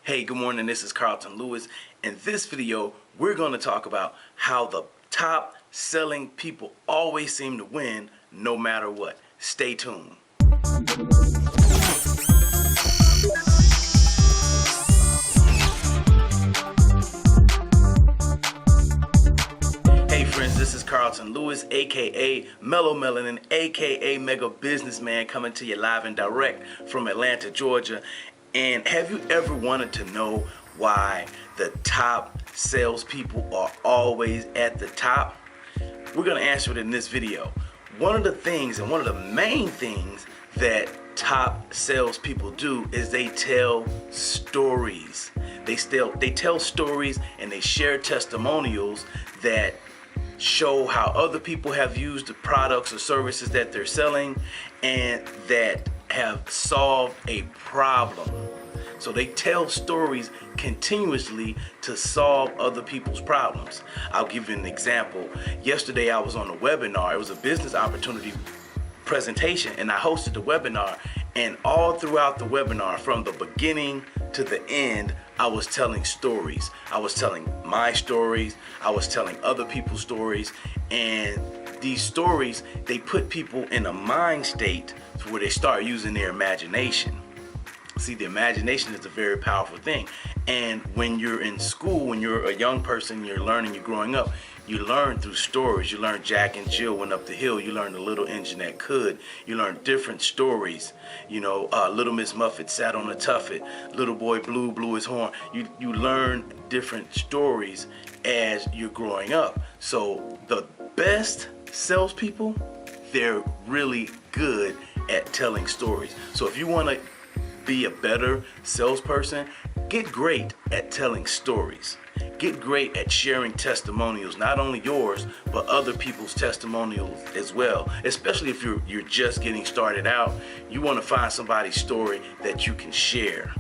Hey, good morning, this is Carlton Lewis. In this video, we're going to talk about how the top selling people always seem to win no matter what. Stay tuned. Hey friends, this is Carlton Lewis, aka Mellow Melanin, aka Mega Businessman, coming to you live and direct from Atlanta, Georgia. And have you ever wanted to know why the top salespeople are always at the top? We're going to answer it in this video. One of the things, and one of the main things that top salespeople do is they tell stories. They tell stories and they share testimonials that show how other people have used the products or services that they're selling and that have solved a problem. So they tell stories continuously to solve other people's problems. I'll give you an example. Yesterday I was on a webinar. It was a business opportunity presentation, and I hosted the webinar, and all throughout the webinar, from the beginning to the end, I was telling stories. I was telling my stories, I was telling other people's stories, and these stories, they put people in a mind state where they start using their imagination. See, the imagination is a very powerful thing. And when you're in school, when you're a young person, you're learning, you're growing up, you learn through stories. You learn Jack and Jill went up the hill. You learn the little engine that could. You learn different stories. You know, Little Miss Muffet sat on a tuffet. Little boy Blue blew his horn. You learn different stories as you're growing up. So the best salespeople, they're really good at telling stories. So if you want to be a better salesperson, get great at telling stories. Get great at sharing testimonials, not only yours, but other people's testimonials as well. Especially if you're just getting started out, you want to find somebody's story that you can share.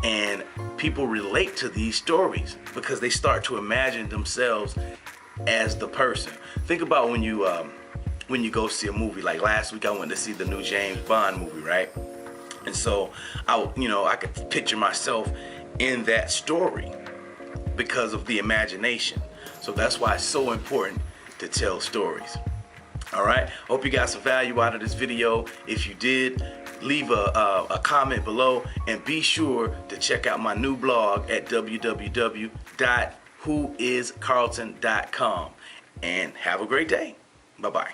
And people relate to these stories because they start to imagine themselves as the person. Think about when you go see a movie. Like last week I went to see the new James Bond movie, right? And so I could picture myself in that story because of the imagination. So that's why it's so important to tell stories. All right, hope you got some value out of this video. If you did, leave a comment below, and be sure to check out my new blog at www.whoiscarlton.com. And have a great day. Bye-bye.